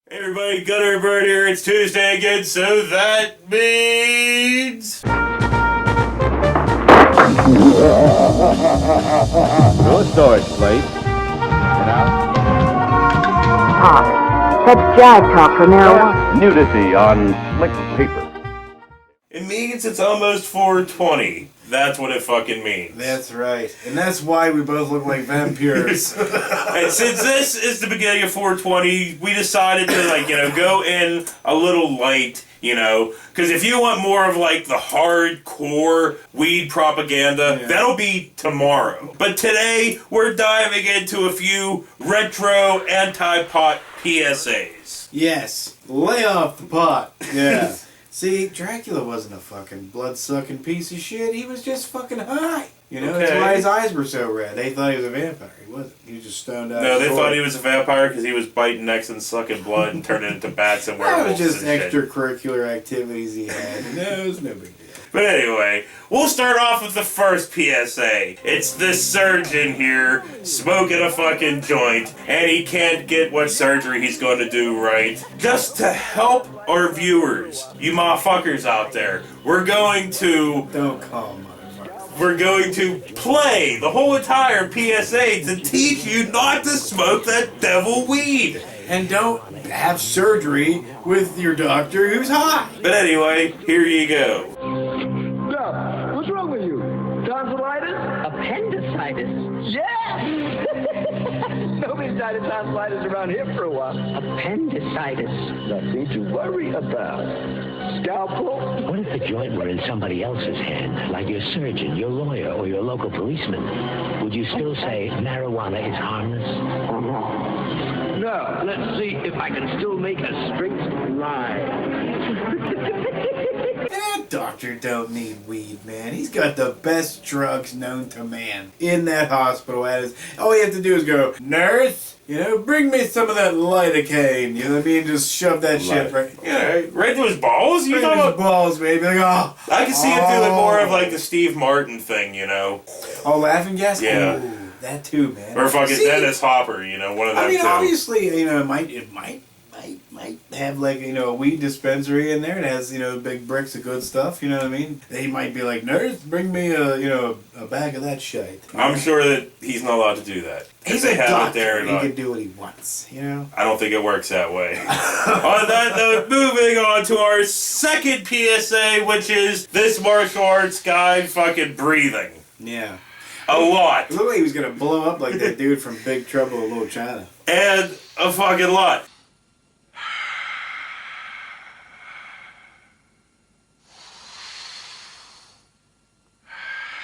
Hey everybody, Gunner Bird here. It's Tuesday again, so that means... No storage place. Talk. That's jive talk for marijuana. Nudity on slick paper. It means it's almost 420. That's what it fucking means. That's right. And that's why we both look like vampires. And since this is the beginning of 420, we decided to, go in a little light, because if you want more of, the hardcore weed propaganda, that'll be tomorrow. But today, we're diving into a few retro anti-pot PSAs. Yes. Lay off the pot. Yeah. See, Dracula wasn't a fucking blood-sucking piece of shit. He was just fucking high. That's why his eyes were so red. They thought he was a vampire. He wasn't. He was just stoned out. No, they thought he was a vampire because he was biting necks and sucking blood and turning into bats and werewolves. That was just and extracurricular activities he had. No, it was no big deal. But anyway, we'll start off with the first PSA. It's this surgeon here smoking a fucking joint, and he can't get what surgery he's going to do right. Just to help our viewers, you motherfuckers out there, we're going to... Don't call motherfuckers. We're going to play the whole entire PSA to teach you not to smoke that devil weed. And don't have surgery with your doctor who's high. But anyway, here you go. Doc, what's wrong with you? Tonsillitis? Appendicitis. Yeah! Nobody's died of tonsillitis around here for a while. Appendicitis. Nothing to worry about. Scalpel? What if the joint were in somebody else's hand, like your surgeon, your lawyer, or your local policeman? Would you still say marijuana is harmless? No. Let's see if I can still make a straight line. That doctor don't need weed, man. He's got the best drugs known to man in that hospital. All you have to do is go, nurse, bring me some of that lidocaine. You know what I mean? Just shove that shit right. Right to his balls? You Right talking in his about? balls, baby. Like, oh. I can see it doing more of the Steve Martin thing, Oh, laughing gas? Yeah. Ooh, that too, man. Or fucking See, Dennis Hopper, one of them two. obviously, it might have a weed dispensary in there. It has, big bricks of good stuff, you know what I mean? They might be like, nurse, bring me a bag of that shit. I'm sure that he's not allowed to do that. He's they a have doctor. it there. He can do what he wants, I don't think it works that way. On that note, moving on to our second PSA, which is this martial arts guy fucking breathing. Yeah. A lot. It looked like he was going to blow up like that dude from Big Trouble in Little China. And a fucking lot.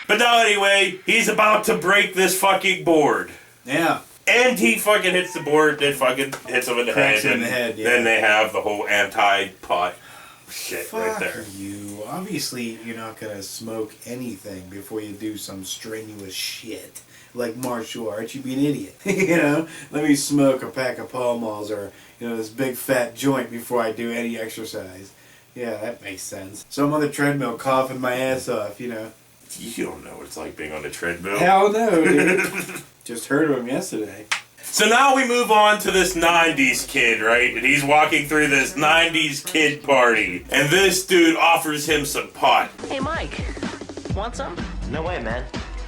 But now anyway, he's about to break this fucking board. Yeah. And he fucking hits the board, it fucking hits him in the Cracks head. him in the head, yeah. Then they have the whole anti-pot shit right there. Fuck you. Obviously, you're not going to smoke anything before you do some strenuous shit. Like martial arts, you'd be an idiot. Let me smoke a pack of Pall Malls or, this big fat joint before I do any exercise. Yeah, that makes sense. So I'm on the treadmill coughing my ass off, You don't know what it's like being on a treadmill. Hell no, dude. Just heard of him yesterday. So now we move on to this 90s kid, right? And he's walking through this 90s kid party. And this dude offers him some pot. Hey, Mike. Want some? No way, man.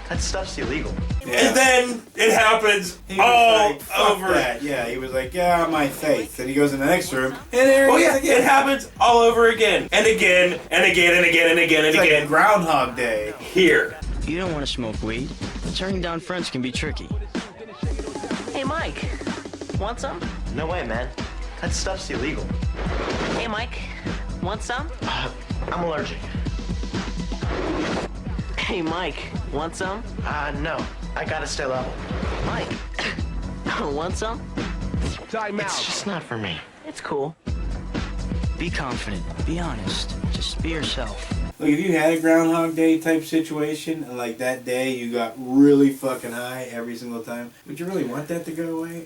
That stuff's illegal. Yeah. And then it happens He was all like, fuck over. that. Yeah, he was like, yeah, my faith. And he goes in the next room, and there Oh he yeah, is again. it happens all over again. And again, and again, and again, and again, and It's like again. Groundhog Day. Here. You don't want to smoke weed. Turning down friends can be tricky. Hey, Mike. Want some? No way, man. That stuff's illegal. Hey, Mike. Want some? I'm allergic. Hey, Mike. Want some? No. I gotta stay level. Mike. Want some? It's just not for me. It's cool. Be confident. Be honest. Just be yourself. Look, if you had a Groundhog Day type situation, and like that day you got really fucking high every single time, would you really want that to go away?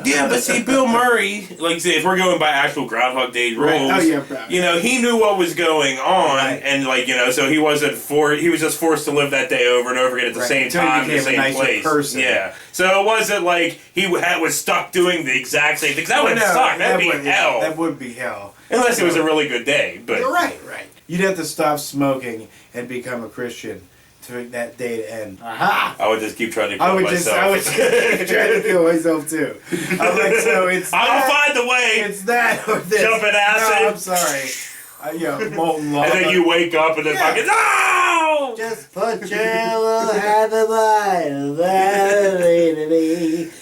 Yeah, but see, Bill Murray, like, say, if we're going by actual Groundhog Day rules, Right. Oh, yeah, you know, he knew what was going on, Right. and, like, you know, so he wasn't he was just forced to live that day over and over again at the Right. same Until he time, the became a same nicer place. person. Yeah. So it wasn't like he was stuck doing the exact same thing. That would suck. That'd be hell. That would be hell. Unless it was a really good day. But You're right. You'd have to stop smoking and become a Christian for that day to end. Aha! I would just keep trying to kill I would myself. try to kill myself too. I'm like, so it's I'll that, find the way. it's that or this. Jump in acid. No, I'm sorry. Molten lava. And then you wake up and then fucking no! Just put your little hand in mine.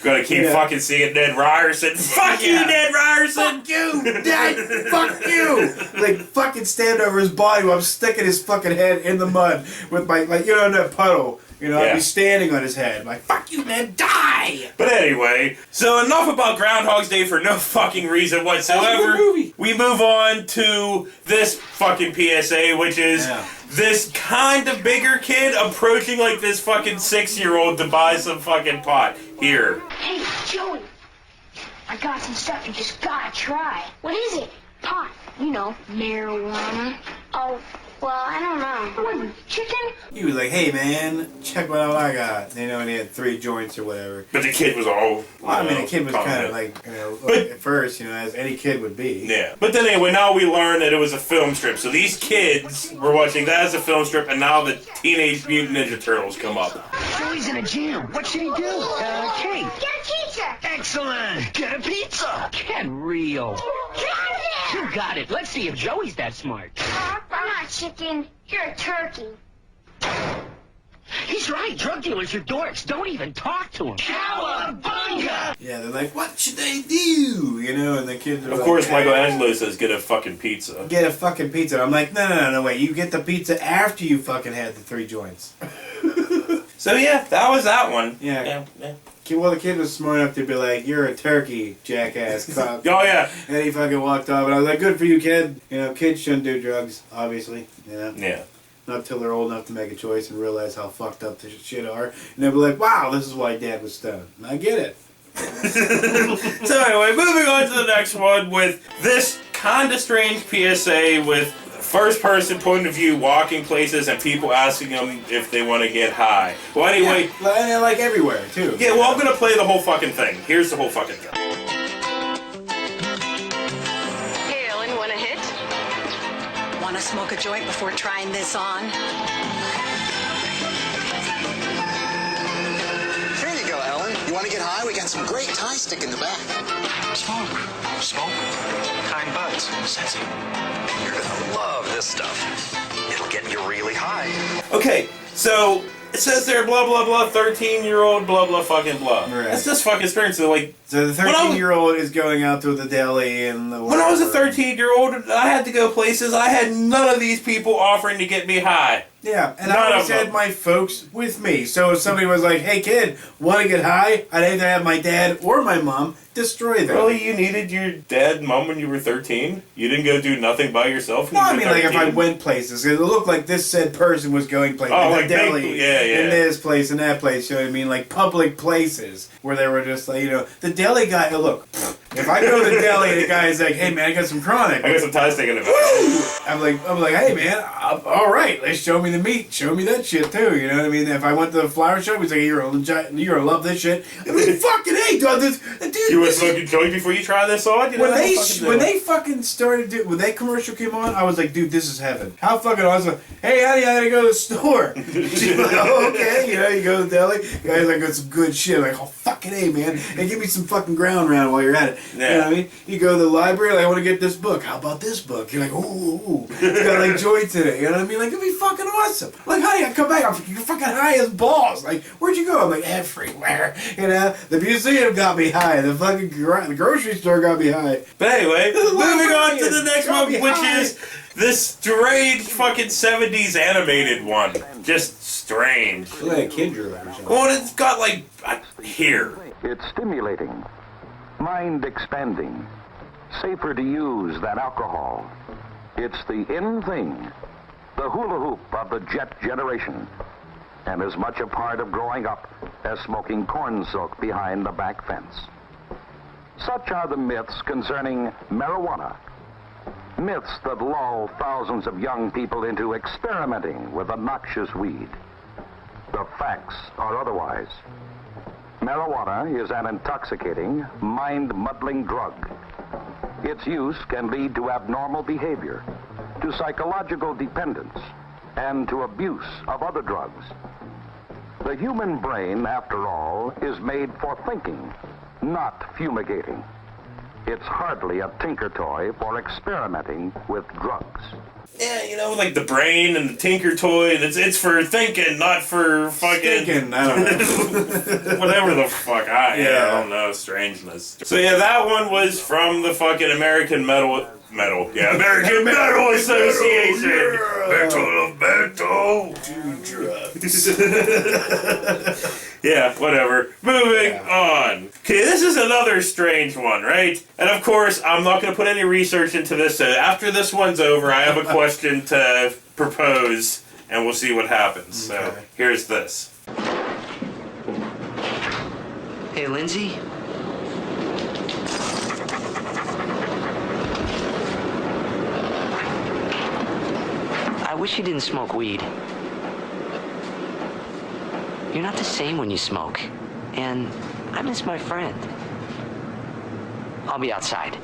Gonna keep fucking seeing Ned Ryerson. Fuck you, Ned Ryerson! Fuck you, Dad! Fuck you! Like, fucking stand over his body while I'm sticking his fucking head in the mud with my, like, you know, in that puddle. You know, I'd be standing on his head. Like, fuck you, Ned, die! But anyway, so enough about Groundhog's Day for no fucking reason whatsoever. We move on to this fucking PSA, which is this kind of bigger kid approaching like this fucking 6-year-old to buy some fucking pot. Here. Hey, Joey, I got some stuff you just gotta try. What is it? Pot. You know, marijuana. Oh, well, I don't know. What, chicken? He was like, hey, man, check what all I got. You know, and he had 3 joints or whatever. But the kid was all... Well, I mean, the kid was kind of like, you know, at first, you know, as any kid would be. Yeah. But then anyway, now we learn that it was a film strip. So these kids were watching that as a film strip, and now the Teenage Mutant Ninja Turtles come up. Joey's in a jam. What should he do? Cake. Get a pizza! Excellent. Get a pizza. Get real. You got it. Let's see if Joey's that smart. I'm not chicken. You're a turkey. He's right. Drug dealers are dorks. Don't even talk to him. Cowabunga! Yeah, they're like, what should they do? You know, and the kids are Of like, course, Michelangelo says, get a fucking pizza. get a fucking pizza. I'm like, no, wait. You get the pizza after you fucking had the 3 joints. So yeah, that was that one. Yeah. Well, the kid was smart enough to be like, you're a turkey, jackass. Cop. Oh yeah. And he fucking walked off, and I was like, good for you, kid. You know, kids shouldn't do drugs, obviously. You know? Yeah. Not till they're old enough to make a choice and realize how fucked up this shit are. And they'll be like, wow, this is why Dad was stoned. And I get it. So anyway, moving on to the next one with this kind of strange PSA with first person point of view walking places and people asking them if they want to get high. Well, anyway. Yeah, and like everywhere, too. Yeah, well, I'm going to play the whole fucking thing. Here's the whole fucking thing. Hey, Ellen, want a hit? Want to smoke a joint before trying this on? Here you go, Ellen. You want to get high? We got some great Thai stick in the back. Smoke. Kind buds. Sexy. You're gonna love this stuff. It'll get you really high. Okay, so it says there, blah, blah, blah, 13-year-old, blah, blah, fucking blah. Right. That's just fucking strange. So, like... So the 13-year-old is going out to the deli and the... When I was a 13-year-old, I had to go places. I had none of these people offering to get me high. Yeah, and None I always of them. had my folks with me. So if somebody was like, hey, kid, want to get high? I'd either have my dad or my mom destroy them. Really? You needed your dad and mom when you were 13? You didn't go do nothing by yourself when No, I you mean, were like 13? if I went places, it looked like this said person was going places. Oh, in like the deli, big- yeah. in this place, in that place, you know what I mean? Like public places where they were just like, you know, the deli guy, look, if I go to the deli and the guy's like, hey man, I got some chronic. I got some Thai stick in it. I'm like, hey man, all right, let's show me the meat, show me that shit too. You know what I mean? If I went to the flower shop, he's like, you're gonna love this shit. I mean, fucking hey, dude, dude. You would smoke a joint before you try this on? You know, When they fucking started when that commercial came on, I was like, dude, this is heaven. How fucking awesome! Hey, honey, I gotta go to the store. She's like, oh, okay, you know, you go to the deli. The guy's like, got some good shit. I'm like, oh fucking hey, man, and give me some fucking ground round while you're at it. Yeah. You know what I mean? You go to the library, like, I want to get this book. How about this book? You're like, ooh, it's got like joints in it. You know what I mean? Like, it'd be fucking awesome. Like, honey, I come back, you're fucking high as balls. Like, where'd you go? I'm like, everywhere. You know, the museum got me high. The fucking the grocery store got me high. But anyway, moving on to the next Got one, me which high. is this strange fucking 70s animated one. Just strange. Look like a kid drew it or something. Well, it's got like, here. It's stimulating, mind expanding, safer to use than alcohol. It's the in thing, the hula hoop of the jet generation, and as much a part of growing up as smoking corn silk behind the back fence. Such are the myths concerning marijuana. Myths that lull thousands of young people into experimenting with a noxious weed. The facts are otherwise. Marijuana is an intoxicating, mind-muddling drug. Its use can lead to abnormal behavior, to psychological dependence, and to abuse of other drugs. The human brain, after all, is made for thinking, not fumigating. It's hardly a tinker toy for experimenting with drugs. Yeah, you know, like the brain and the tinker toy, and it's for thinking, not for fucking... Thinking, I don't know. Whatever the fuck, I don't know, strangeness. So yeah, that one was from the fucking American Metal, American Metal Association. Metal. Yeah, whatever. Moving on. Okay, this is another strange one, right? And of course, I'm not going to put any research into this, so after this one's over, I have a question to propose, and we'll see what happens. Okay. So, here's this. Hey, Lindsay? I wish you didn't smoke weed. You're not the same when you smoke. And I miss my friend. I'll be outside.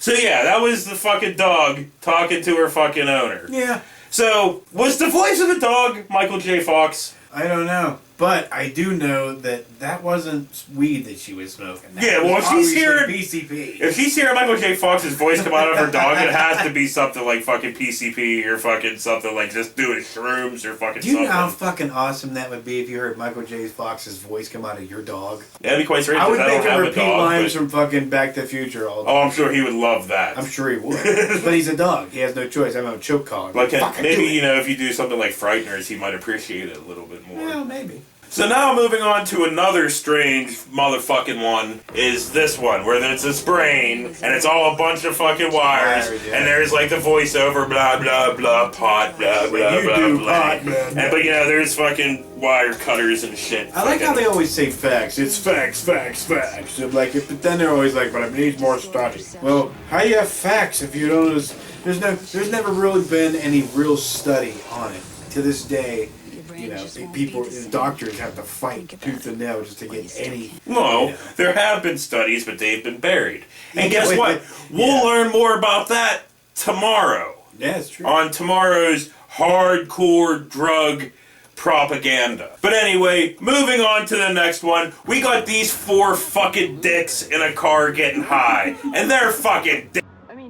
So yeah, that was the fucking dog talking to her fucking owner. Yeah. So, was the voice of the dog Michael J. Fox? I don't know. But I do know that wasn't weed that she was smoking. That Yeah, well, was if she's hearing obviously PCP. If she's hearing Michael J. Fox's voice come out of her dog, it has to be something like fucking PCP or fucking something like just doing shrooms or fucking Do you something. know how fucking awesome that would be if you heard Michael J. Fox's voice come out of your dog? Yeah, that'd be quite strange. I would because make don't him have a repeat dog, lines but- from fucking Back to the Future all day. Oh, I'm sure he would love that. I'm sure he would. But he's a dog. He has no choice. I'm a choke collar. Like Fucking maybe, do it. you know, if you do something like Frighteners, he might appreciate it a little bit more. Yeah, maybe. So now moving on to another strange motherfucking one is this one, where it's this brain, and it's all a bunch of fucking wires, and there's like the voiceover, blah, blah, blah, pot, blah, blah, blah, blah. But you know, there's fucking wire cutters and shit. I like how they always say facts. It's facts, facts, facts. So but then they're always like, but I need more study. Well, how do you have facts if you don't... There's never really been any real study on it. To this day, you know, people, doctors have to fight tooth and nail just to get any... No, there have been studies, but they've been buried. And guess what? We'll learn more about that tomorrow. Yeah, it's true. On tomorrow's hardcore drug propaganda. But anyway, moving on to the next one. We got these 4 fucking dicks in a car getting high. And they're fucking dicks.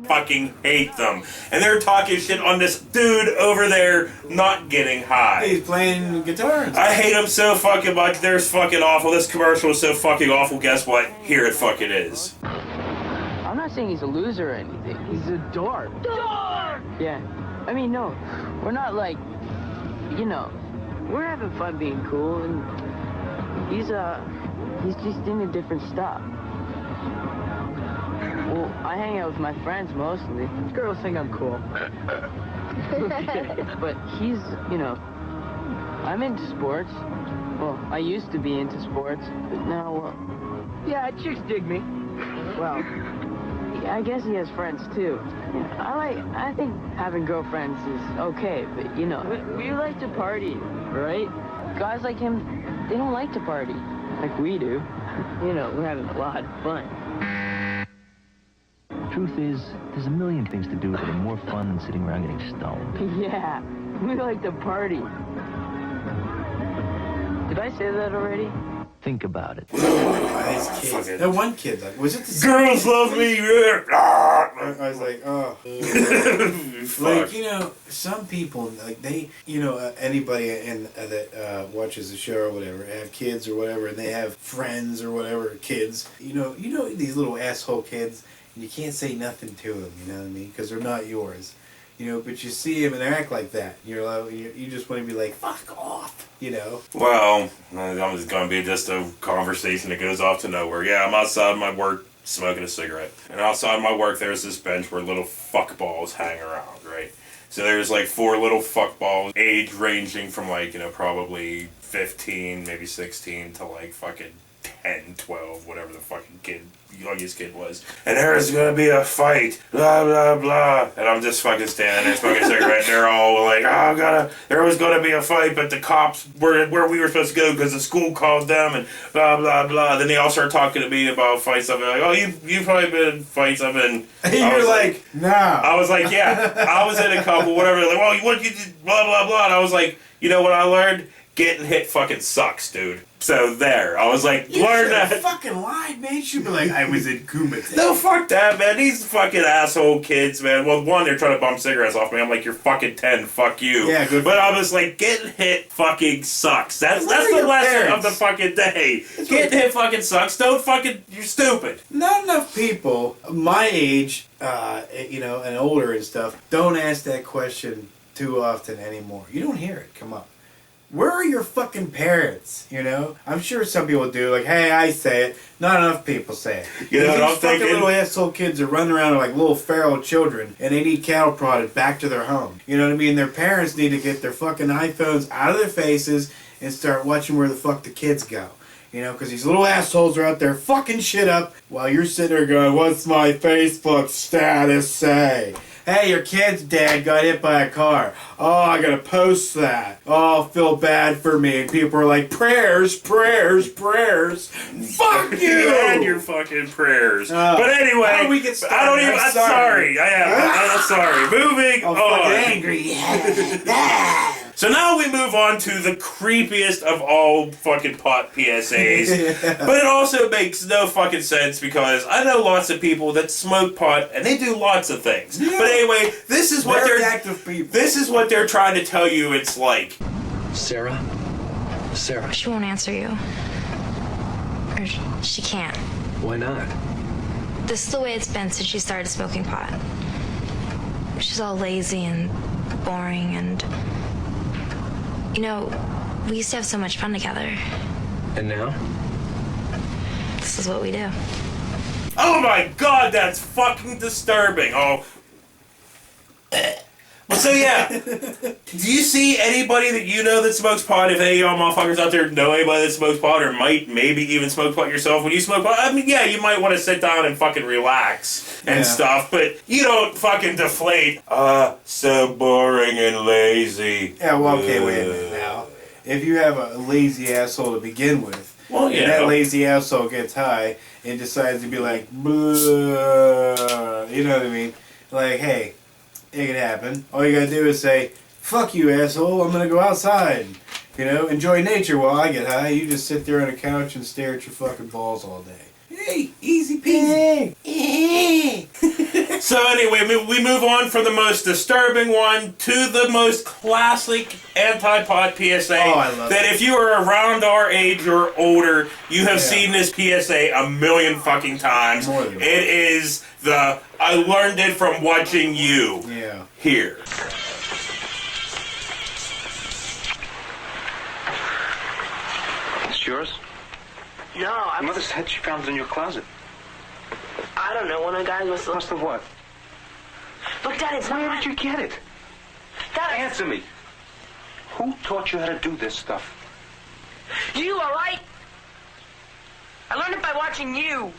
Fucking hate them. And they're talking shit on this dude over there not getting high. He's playing guitar. I hate him so fucking much. They're fucking awful. This commercial is so fucking awful. Guess what? Here it fucking is. I'm not saying he's a loser or anything. He's a dork. Dork! Yeah. I mean, no. We're not like, you know, we're having fun being cool, and he's just into different stuff. Well, I hang out with my friends mostly. Girls think I'm cool. But he's, you know, I'm into sports. Well, I used to be into sports, but now, yeah, chicks dig me. Well, I guess he has friends too. I think having girlfriends is okay, but you know, we like to party, right? Guys like him, they don't like to party like we do. You know, we're having a lot of fun. Truth is, there's a million things to do that are more fun than sitting around getting stoned. Yeah, we like to party. Did I say that already? Think about it. Nice kids. That one kid, like, was it the Girls love me. I was like, oh. Like, you know, some people, like, they, you know, anybody that watches the show or whatever, have kids or whatever, and they have friends or whatever, kids, you know these little asshole kids, and you can't say nothing to them, you know what I mean? Because they're not yours. You know, but you see them and they act like that. You just want to be like, fuck off, you know? Well, I'm just going to be just a conversation that goes off to nowhere. Yeah, I'm outside my work smoking a cigarette. And outside my work, there's this bench where little fuckballs hang around, right? So there's like 4 little fuckballs, age ranging from like, you know, probably 15, maybe 16 to like fucking 10, 12, whatever the fucking youngest kid was. And there's gonna be a fight, blah, blah, blah. And I'm just fucking standing there smoking a cigarette, and they're all like, oh, there was gonna be a fight, but the cops were where we were supposed to go because the school called them, and blah, blah, blah. Then they all start talking to me about fights. I'm like, oh, you've probably been in fights. I've been. And you're like, no. I was like, yeah. I was in a couple, whatever. Like, well, what you did, blah, blah, blah. And I was like, you know what I learned? Getting hit fucking sucks, dude. So there, I was like, You learn that. fucking lied, man. You should be like, I was in Kumite. No, fuck that, man. These fucking asshole kids, man. Well, one, they're trying to bum cigarettes off me. I'm like, you're fucking 10. Fuck you. Yeah, good. But I was like, getting hit fucking sucks. That's the lesson of the fucking day. Getting hit fucking sucks. Don't fucking. You're stupid. Not enough people my age, you know, and older and stuff, don't ask that question too often anymore. You don't hear it come up. Where are your fucking parents, you know? I'm sure some people do, like, hey, I say it. Not enough people say it. You know what I'm These fucking thinking? little asshole kids are running around like little feral children, and they need cattle prodded back to their home. You know what I mean? Their parents need to get their fucking iPhones out of their faces and start watching where the fuck the kids go. You know, because these little assholes are out there fucking shit up while you're sitting there going, what's my Facebook status say? Hey, your kid's dad got hit by a car. Oh, I gotta post that. Oh, feel bad for me. And people are like, prayers, prayers, prayers. Fuck you! You and your fucking prayers. But anyway, how do we get started? I don't even. I'm sorry. I'm sorry. Moving on. Fucking angry. So now we move on to the creepiest of all fucking pot PSAs. But it also makes no fucking sense because I know lots of people that smoke pot and they do lots of things. Yeah. But anyway, this is what Very active people. This is what they're trying to tell you it's like. Sarah? Sarah. She won't answer you. Or she can't. Why not? This is the way it's been since she started smoking pot. She's all lazy and boring and... You know, we used to have so much fun together. And now? This is what we do. Oh my god, that's fucking disturbing. Oh. Well, so yeah. Do you see anybody that you know that smokes pot? If any of y'all motherfuckers out there know anybody that smokes pot or might maybe even smoke pot yourself, when you smoke pot, I mean, yeah, you might want to sit down and fucking relax and stuff, but you don't fucking deflate. So boring and lazy. Yeah, well, okay, wait a minute now. If you have a lazy asshole to begin with, well, yeah. And that lazy asshole gets high and decides to be like, you know what I mean? Like, hey, it can happen. All you gotta do is say, fuck you, asshole, I'm gonna go outside. You know, enjoy nature while I get high. You just sit there on a couch and stare at your fucking balls all day. Hey, easy peasy. So anyway, we move on from the most disturbing one to the most classic anti-pot PSA. Oh, I love that it. if you are around our age or older, you have seen this PSA a million fucking times. More than it is the I learned it from watching you. Yeah. Here. It's yours? No, I... Mother said she found it in your closet. I don't know. One of the guys must have what? Look, Dad, it's Where not... did you get it? Dad... Answer me. Who taught you how to do this stuff? You, all right? I learned it by watching you.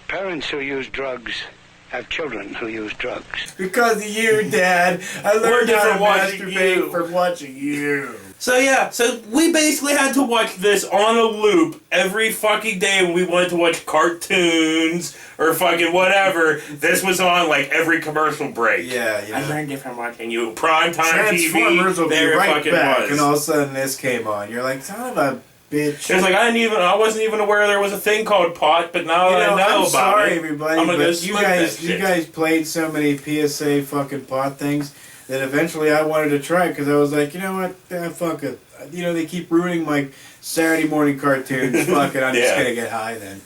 Parents who use drugs have children who use drugs. Because of you, Dad. I learned how to masturbate you. from watching you. So yeah, so we basically had to watch this on a loop every fucking day when we wanted to watch cartoons or fucking whatever. This was on like every commercial break. Yeah. I learned it from watching you. Primetime Transformers TV. will be There right fucking back, was. and all of a sudden this came on. You're like, son of a bitch. It's like I wasn't even aware there was a thing called pot, but now You I know I'm about sorry, it. everybody, I'm gonna go but smoke that you shit. guys played so many PSA fucking pot things that eventually I wanted to try because I was like, you know what, fuck it. You know, they keep ruining my Saturday morning cartoons. Fuck it, I'm just gonna get high then.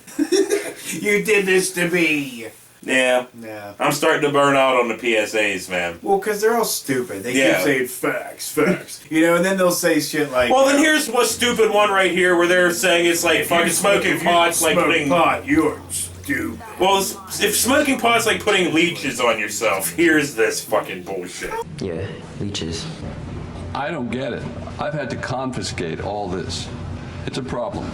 You did this to me. Yeah. I'm starting to burn out on the PSAs, man. Well, because they're all stupid. They keep saying facts. You know, and then they'll say shit like... Well, then here's one stupid one right here where they're saying it's like fucking smoking pot's like putting... pot, you're stupid. Well, if smoking pot's like putting leeches on yourself, here's this fucking bullshit. Yeah, leeches. I don't get it. I've had to confiscate all this. It's a problem.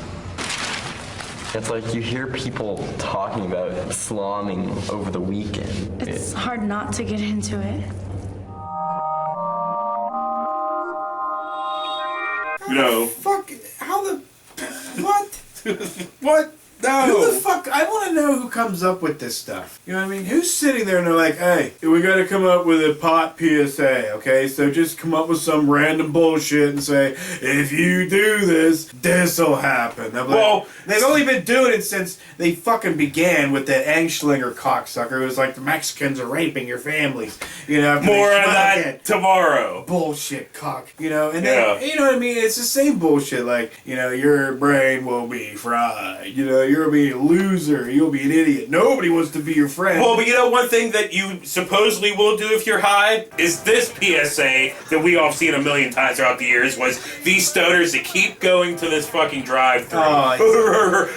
It's like you hear people talking about slamming over the weekend. It's hard not to get into it. No. Fuck. How the. What? What? No. Who the fuck? I want to know who comes up with this stuff. You know what I mean? Who's sitting there and they're like, hey, we got to come up with a pot PSA, okay? So just come up with some random bullshit and say, if you do this, this'll happen. I'm like, well, they've only been doing it since they fucking began with that Angschlinger cocksucker who was like, the Mexicans are raping your families. You know? More on that tomorrow. Bullshit cock. You know? And then, you know what I mean? It's the same bullshit. Like, you know, your brain will be fried. You know, you'll be a loser. You'll be an idiot. Nobody wants to be your friend. Well, but you know one thing that you supposedly will do if you're high is this PSA that we all have seen a million times throughout the years was these stoners that keep going to this fucking drive-thru.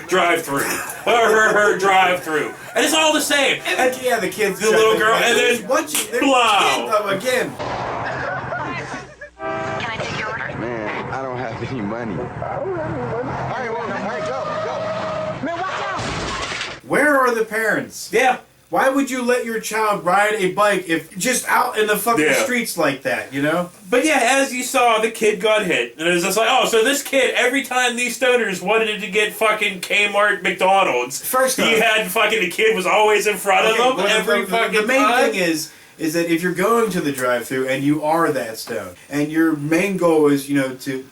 Drive-thru. Drive-thru. And it's all the same. And yeah, the kids. The little girl, and then blow. Again. Can I take your order? Man, I don't have any money. Man, watch out! Where are the parents? Yeah. Why would you let your child ride a bike if just out in the fucking streets like that, you know? But yeah, as you saw, the kid got hit. And it was just like, oh, so this kid, every time these stoners wanted to get fucking Kmart McDonald's, first off, he had fucking, the kid was always in front of him every fucking The main time. thing is that if you're going to the drive-thru and you are that stoned, and your main goal is, you know, to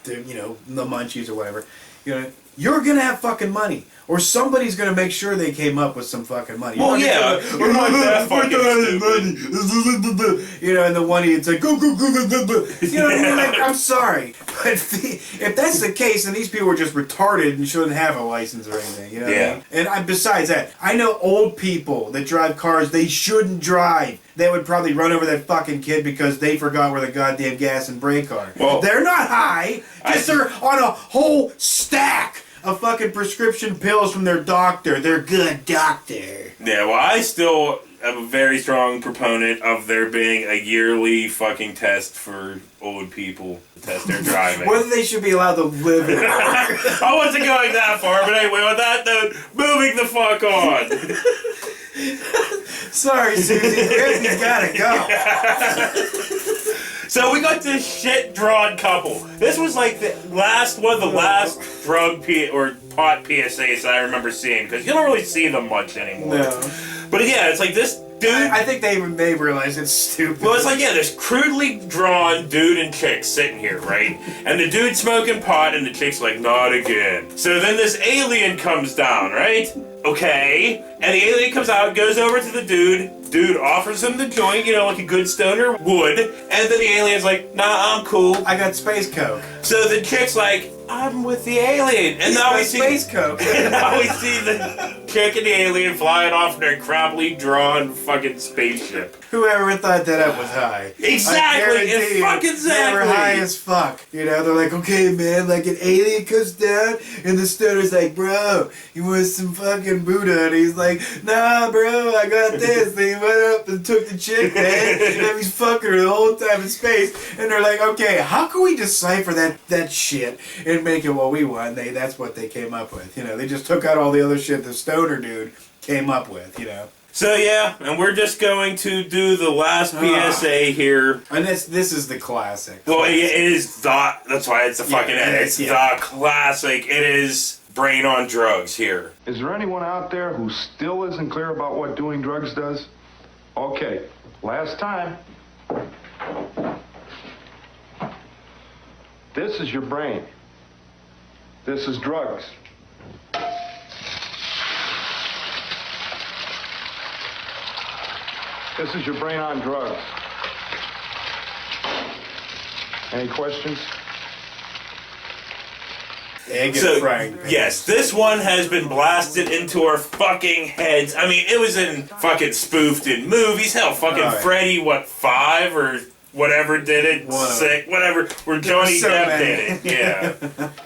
you know, the munchies or whatever, you know, you're gonna have fucking money. Or somebody's gonna make sure they came up with some fucking money. Well, yeah, we're not that fucking money. You know, and the one it's like go. You know what I mean? Like, I'm sorry, but if that's the case, then these people are just retarded and shouldn't have a license or anything. You know what I mean? And besides that, I know old people that drive cars they shouldn't drive. They would probably run over that fucking kid because they forgot where the goddamn gas and brake are. Well, they're not high. Just they're on a whole stack of fucking prescription pills from their doctor. Their good doctor. Yeah, well, I still am a very strong proponent of there being a yearly fucking test for old people to test their driving. Whether they should be allowed to live in I wasn't going that far, but anyway, with that note, moving the fuck on. Sorry, Susie. Griffey's gotta go. So we got this shit-drawn couple. This was like the last drug or pot PSAs that I remember seeing, because you don't really see them much anymore. No. But yeah, it's like this dude. I think they realize it's stupid. Well, it's like, yeah, this crudely drawn dude and chick sitting here, right? And the dude smoking pot, and the chick's like, not again. So then this alien comes down, right? Okay. And the alien comes out, goes over to the dude. Dude offers him the joint, you know, like a good stoner would. And then the alien's like, nah, I'm cool. I got space coke. So the chick's like, I'm with the alien. And now we see space coke. And now we see the chick and the alien flying off in their crappily drawn fucking spaceship. Whoever thought that up was high. Exactly, They were high as fuck. You know, they're like, okay, man, like an alien comes down, and the stoner's like, bro, you want some fucking Buddha? And he's like, nah, bro, I got this. They went up and took the chick, man, and he's fucking her the whole time in space. And they're like, okay, how can we decipher that shit and make it what we want? That's what they came up with. You know, they just took out all the other shit the stoner dude came up with, you know. So yeah, and we're just going to do the last PSA here. And this is the classic. Well, it is the, that's why it's the fucking end. It's the classic. It is Brain on Drugs here. Is there anyone out there who still isn't clear about what doing drugs does? Okay, last time. This is your brain. This is drugs. This is your brain on drugs. Any questions? Yes, this one has been blasted into our fucking heads. I mean, it was in fucking spoofed in movies. Hell, fucking Freddy, 5 or whatever did it? 6, whatever. Where Johnny Depp did it. Yeah.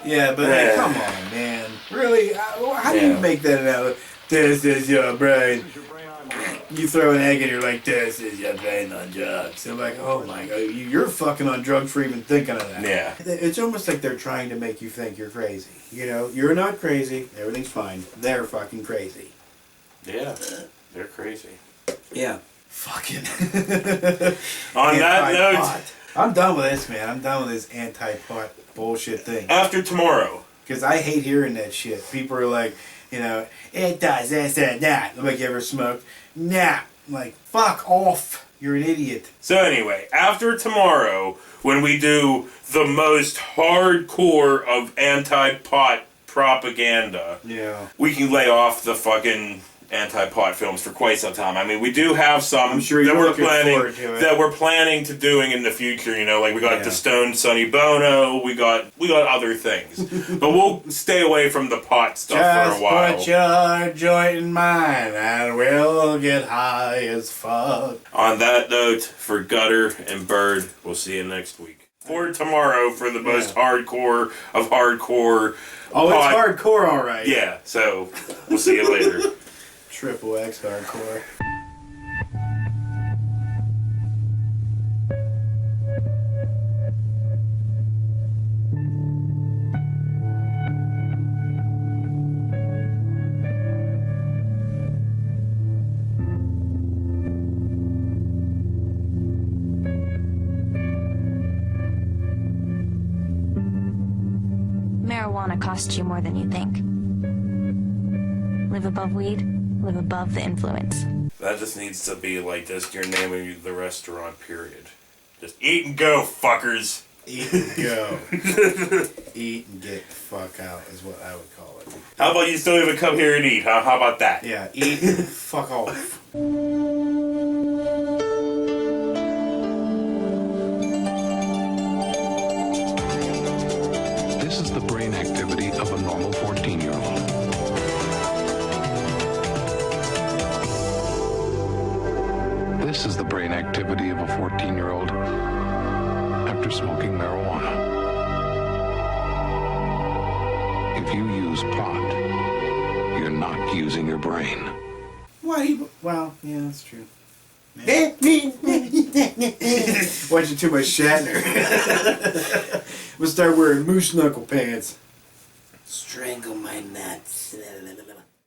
Yeah, but hey, come on, man. Really? How do you make that out? this is your brain. You throw an egg and you're like, this is your brain on drugs. They're like, oh my god, you're fucking on drugs for even thinking of that. Yeah. It's almost like they're trying to make you think you're crazy. You know, you're not crazy. Everything's fine. They're fucking crazy. Yeah, they're crazy. Yeah. Fucking. On that note, I'm done with this, man. I'm done with this anti-pot bullshit thing. After tomorrow. Because I hate hearing that shit. People are like, you know, it does this, that. I'm like, you ever smoked? Nah. I'm like, fuck off. You're an idiot. So anyway, after tomorrow, when we do the most hardcore of anti-pot propaganda, yeah, we can lay off the fucking anti-pot films for quite some time. I mean, we do have some I'm sure that you're we're looking forward to it. that we're planning to doing in the future. You know, like we got the Stone Sonny Bono, we got other things, but we'll stay away from the pot stuff for a while. Just put your joint in mine and we'll get high as fuck. On that note, for Gutter and Bird, we'll see you next week. For tomorrow, for the most hardcore of hardcore. Oh, pot. it's hardcore, all right. Yeah, so we'll see you later. Triple X hardcore. Marijuana costs you more than you think. Live above weed, live above the influence. That just needs to be like just your name of the restaurant, period. Just eat and go, fuckers. Eat and go. Eat and get the fuck out is what I would call it. How about you still even come here and eat, huh? How about that? Yeah, eat and fuck off. This is the brain activity of a normal 14-year-old. This is the brain activity of a 14-year-old after smoking marijuana. If you use pot, you're not using your brain. Why? Well, yeah, that's true. Watching too much Shatner. We'll start wearing moose knuckle pants. Strangle my nuts.